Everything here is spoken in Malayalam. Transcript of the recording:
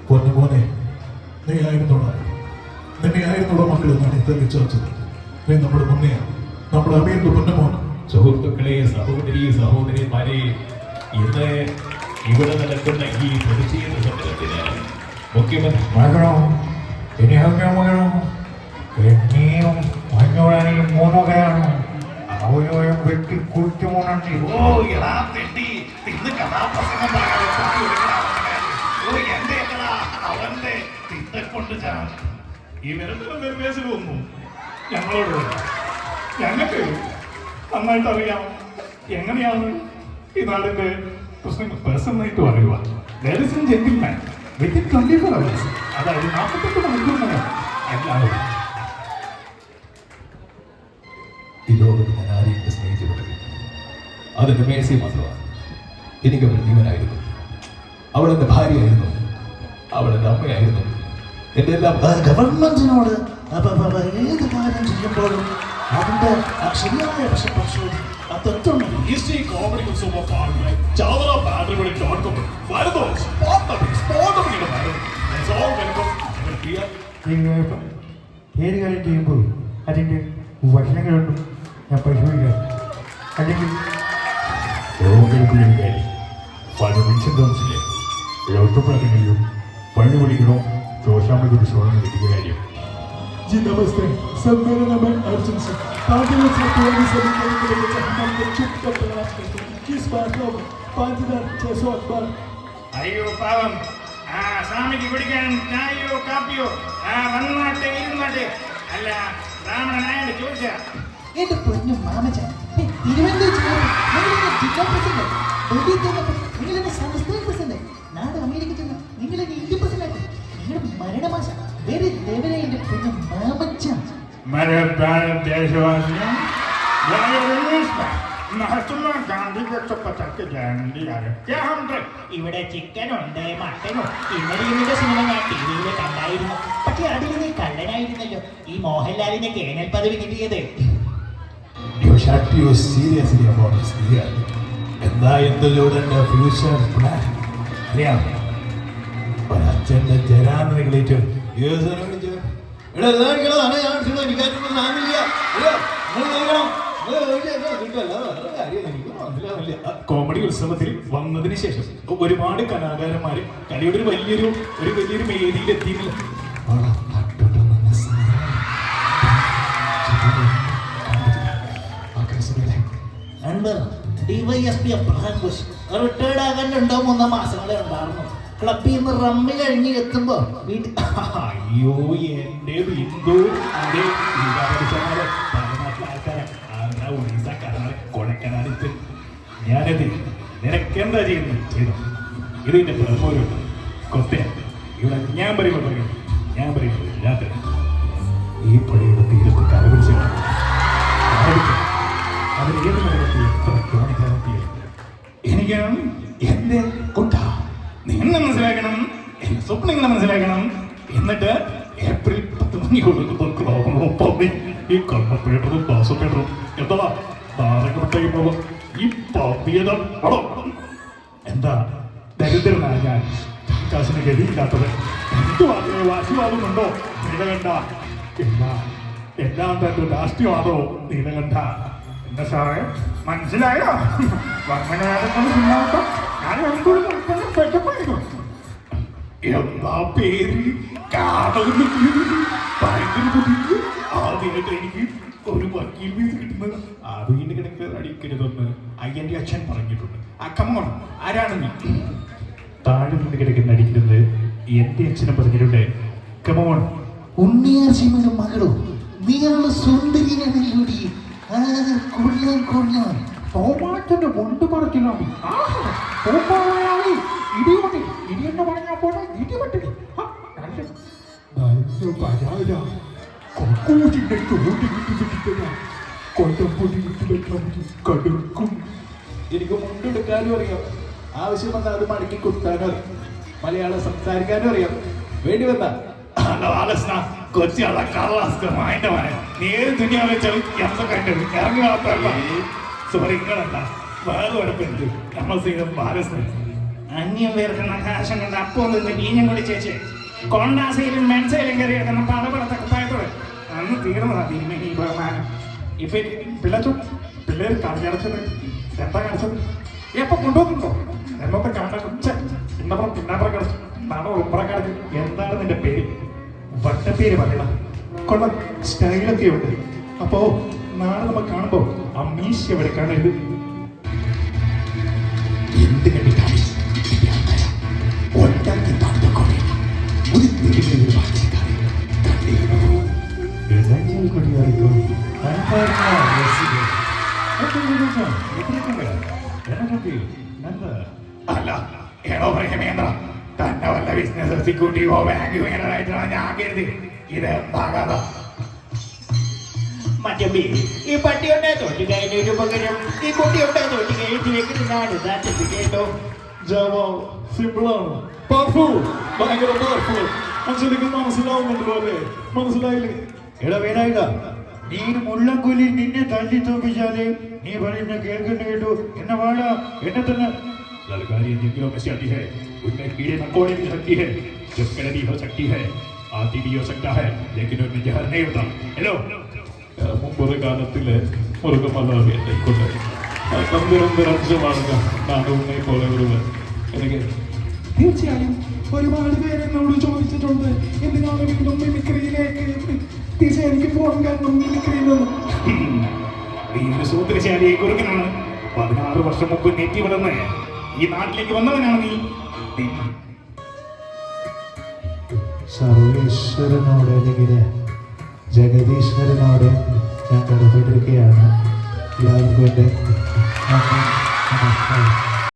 പൊന്നുമോനെ, നീ ആയിരുന്നോടാ, നിന്നെ ആയിരുന്നോടാ മക്കൾ എന്നാണ് ഇത്ര വിശ്വസിച്ചത്. നീ നമ്മുടെ മുന്നെയാണ്, നമ്മുടെ അമീറിന്റെ പൊന്നുമോൻ. സുഹൃത്തുക്കളെ, സഹോദരിമാരെ, ഇന്ന് ഇവിടെ നടക്കുന്ന ഈ പ്രതിഷേധ സമരത്തിന് മുഖ്യമന്ത്രി മകനോ ഇനി മകനോ എന്നെയും മഞ്ഞോടാനെയും മൂന്നുകയാണോ അവയോയും വെട്ടി കുറിച്ചു മോണി. ഓ എടാ തെണ്ടി, ഇന്ന് കഥാപ്രസംഗം അവന്റെ തിന്നെ കൊണ്ട് ഈ വരുന്ന നിർദ്ദേശമൊന്നും ഞങ്ങളോട് ഞങ്ങൾക്ക് നന്നായിട്ട് അറിയാം എങ്ങനെയാണ് ഈ നാടിന്റെ പ്രശ്നങ്ങൾ പേഴ്സണലായിട്ട് പറയുക. Ladies and gentleman, within 24 hours, അതായത് 48 മണിക്കൂറിനകം എല്ലാവരും ഈ ലോകത്ത് ഞാൻ ആരെയും സ്നേഹിച്ചിട്ടുണ്ട്. അതെന്റെ മേഴ്സി മാത്രമാണ്. എനിക്ക് അവൾ ജീവനായിരുന്നു. അവൾ എന്റെ ഭാര്യയായിരുന്നു, അവൾ എന്റെ അമ്മയായിരുന്നു. എന്റെ എല്ലാം ഗവൺമെന്റിനോട് ഏത് കാര്യം ചെയ്യുമ്പോഴും അതിന്റെ ശരിയായ വശം പരിശോധിക്കും. History comedy ഉത്സവമൊക്കെ ആളുകളെ ചാവറ ബാറ്ററികളിൽ.com വരുന്നു. ഏത് കാര്യം ചെയ്യുമ്പോൾ അതിൻ്റെ വശങ്ങളൊന്നും ഞാൻ പരിശോധിക്കാം. അല്ലെങ്കിൽ രോഗികൾക്കുള്ള ഫാദർ വിൻസെന്റ് തോമസിലെ ഒറ്റപ്പെടലിലും പള്ളി പഠിക്കണോ ശോശാമയ്ക്കൊരു ഷോണെന്ന് കിട്ടിയ കാര്യം. जी नमस्ते, सम्मेलन में अर्जुन सिंह पांचवें से पुरानी सभी के लिए हम चुप कर प्रयास करते हैं. किस बात को 5608 അയ്യോ പാവം, സ്വാമിക്ക് കുടിക്കാൻ ചായയോ കാപ്പിയോ വന്നാട്ടെ ഇരുന്നാട്ടെ. അല്ല, ബ്രാഹ്മണനായോണ്ട് ചോദിച്ചാ. എന്റെ പൊന്നു മാമച്ച, തിരുവനന്തപുരം ജില്ലാ പ്രസിഡന്റ്, നിങ്ങളെന്നെ സംസ്ഥാന പ്രസിഡന്റ്, നാട് അമേരിക്ക ചെന്ന് നിങ്ങളെന്നെ ഇന്ത്യൻ പ്രസിഡന്റ്, നിങ്ങളുടെ മരണമാശ വേറെ ദേവനെ എന്റെ പൊന്നു മാമച്ച. मेरे प्यारे देशवासियों, महात्मा गांधी को तो पता के जयंती आ रही क्या हम ഇവിടെ ചിക്കനുണ്ട്, മട്ടനുണ്ട്. ഇന്നലെ സിനിമ ഞാൻ ടിവിയിൽ കണ്ടായിരുന്നു. പക്ഷെ അതിൽ നീ കള്ളനായിരുന്നല്ലോ. ഈ മോഹൻലാലിന് കേണൽ പദവി കിട്ടിയത്. You should be seriously about this year. എന്താ എന്തിലൂടെ ഫ്യൂച്ചർ പ്ലാൻ അറിയാം. ഒരച്ഛൻ്റെ ജരാന്ന് നിങ്ങളേറ്റു കോമഡി ഉത്സവത്തിൽ വന്നതിന് ശേഷം ഒരുപാട് കലാകാരന്മാര് കലയുടെ ഒരു വലിയൊരു വേദിയിൽ എത്തിയില്ല. ഡിവൈഎസ്പി അബ്രഹാം ഘോഷ് റിട്ടയർഡ് ആകാൻ 2-3 മാസങ്ങളെ ഉണ്ടായിരുന്നു. ക്ലബിൽ നിന്ന് റമ്മി കഴിഞ്ഞ് എത്തുമ്പോ അയ്യോ എന്റെ ബിന്ദു, ഞാനത് നിനക്കെന്താ ചെയ്യുന്നത് ചെയ്തു. ഇതിന്റെ പ്രമോര് കൊത്തയ ഇവിടെ ഞാൻ പറയുന്നത് രാത്രി ഈ പുഴയുടെ തീരത്ത് കരപിടിച്ചു. അതിലേത് മരത്തിൽ എത്ര ക്രോണിക്കാരെത്തിയ എനിക്ക് എന്റെ കൊണ്ട നിങ്ങൾ മനസ്സിലാക്കണം, എന്റെ സ്വപ്നങ്ങൾ മനസ്സിലാക്കണം. എന്നിട്ട് ഏപ്രിൽ 10 മണി കൊടുക്കുന്നു ഈ കണ്ണപ്പേട്ടറും ദാസപ്പേട്ടറും എന്താ നാരകപ്പെട്ട ഈ പതിയത എന്താ ദരിദ്രനായ ഞാൻ, കാശിന് ഗതിയില്ലാത്തത് എന്തുവാ വാശിവാദമുണ്ടോ നീലകണ്ഠ? എല്ലാം തന്നെ രാഷ്ട്രീയമാണോ നീലകണ്ഠ? എന്താ സാറേ മനസ്സിലായോ? എന്താ പേര്? ഭയങ്കര ബുദ്ധിമുട്ട്. ആദ്യമായിട്ട് എനിക്ക് ഒരു വക്കീൽ ഫീസ് കിട്ടുന്നത് ആ വീട് കിടക്ക് അടിക്കരുതെന്ന് അയ്യന്റെ അച്ഛൻ പറഞ്ഞിട്ടുണ്ട്. കമ്മോൺ, ആരാണ് നീ? താഴെ നിന്ന് കിടക്കുന്ന അടിക്കുന്നത് എന്റെ അച്ഛനും പറഞ്ഞിട്ടുണ്ട്. കമ്മോൺ. ഉണ്ണിയാർച്ചയുടെ മകളോ, നീയാണ് സുന്ദരിയുടെ കൊള്ളാൻ തോമാറ്റന്റെ മുണ്ട് പറിക്കണം. ഇടിയോട്ടി ഇടിയെന്ന് പറഞ്ഞാൽ പോലെ ഇടിപെട്ടി കൊക്കൂറ്റിന്റെ ചോട്ടി വിട്ടുപിടിക്കുന്ന കൊണ്ടപ്പൊടി വിട്ടുവെക്കാൻ കടുക്കും. എനിക്ക് മുണ്ടെടുക്കാനും അറിയാം, ആവശ്യം വന്നാൽ അത് മടക്കി കൊടുക്കാനും അറിയാം, മലയാളം സംസാരിക്കാനും അറിയാം. വേണ്ടി വന്ന കൊച്ചിയാളെ കള്ളാസ്കമായിട്ട് നേരെ ദുനിയാ വെച്ചാൽ ഇറങ്ങി സോറി ഇങ്ങളല്ല വേറെ ഉറപ്പുണ്ട്. നമ്മൾ ചെയ്ത ഭാരത് അന്യം വേർക്കുന്ന കാശം കൊണ്ട് അപ്പോൾ നിന്ന് വീഞ്ഞം കൂടി ചേച്ചി കൊണ്ടാസയിലും മെൻസയിലും കയറി കിടക്കുന്ന പടപടത്തെ കുപ്പായത്തോട് അന്ന് തീർന്നതാ തിരുമേനി ഈ ബഹുമാനം. ഇപ്പൊ പിള്ളേർ കടച്ചത് എന്താ കാണിച്ചത് എപ്പൊ കൊണ്ടുപോകുന്നുണ്ടോ എന്നത്തെ കാണാൻ ഇന്നപ്പുറം പിന്നാപ്പുറം കിടച്ചു നാണോ ഉമ്പറ കാണിച്ചു. എന്താണ് നിന്റെ പേര്? വട്ടപ്പേര് പറയണം. കൊള്ളാം, സ്റ്റൈലൊക്കെ ഉണ്ട്. അപ്പോ നാളെ നമ്മൾ കാണുമ്പോ ആ മീശ എവിടെ കാണരുത്. എന്ത് കണ്ടിട്ടാണ് അല്ല ഏടോ പ്രേമേന്ദ്ര തന്നെ വല്ല ബിസിനസ് എക്സിക്യൂട്ടീവോ ബാങ്ക് മാനേജറായിട്ടാണ് ഞാൻ കരുതി. ഇത് എന്താകാത മറ്റമ്പി ഈ പട്ടിയുണ്ടെ തൊട്ടി കഴിഞ്ഞൊരു പകരം ഈ കുട്ടിയുണ്ടെ തൊട്ടി കഴിഞ്ഞ് വെക്കുന്നതാണ് സർട്ടിഫിക്കറ്റോ. ജവാബ് സിമ്പിളാണ്. പവർഫുൾ, ഭയങ്കര പവർഫുൾ. അച്ഛനിക്ക് മനസ്സിലാവുന്നുണ്ടല്ലോ അല്ലേ? മനസ്സിലായില്ലേ? എടാ വേലായിട്ടാ, നീ മുള്ളംകൊല്ലി നിന്നെ തല്ലി തോപ്പിച്ചാല് നീ പറയുന്ന കേൾക്കേണ്ട കേട്ടു. എന്നെ വാഴ എന്നെ തന്നെ ललकारी जिंदगी में से आती है उनमें कीड़े मकोड़े भी सकती है चुपकड़ भी हो सकती है आती भी हो सकता है लेकिन उनमें जहर नहीं होता. हेलो മുമ്പൊരു കാലത്തിലെ മുറുകമല്ലാതെ കൊണ്ട് നിരന്തരംശമാകുക നാണുവിനെ പോലെ ഒരുവൻ എനിക്ക് തീർച്ചയായും ഒരുപാട് പേര് എന്നോട് ചോദിച്ചിട്ടുണ്ട് എന്തിനാണ് വീണ്ടും മിമിക്രിയിലേക്ക്. തീർച്ചയായും എനിക്ക് പോകാൻ കാരണം മിമിക്രിയിലൊന്നും. നീ ഒരു സൂത്രശാലിയെ കുറുക്കനാണ്. 16 വർഷം മുമ്പ് നെറ്റി വളർന്ന് ഈ നാട്ടിലേക്ക് വന്നവനാണ് നീ. സർവേശ്വരനോട് അല്ലെങ്കിൽ ജഗദീശ്വരനോട് ഞാൻ കടപ്പെട്ടിരിക്കുകയാണ്. എല്ലാവർക്കും എൻ്റെ നന്ദി, നമസ്കാരം.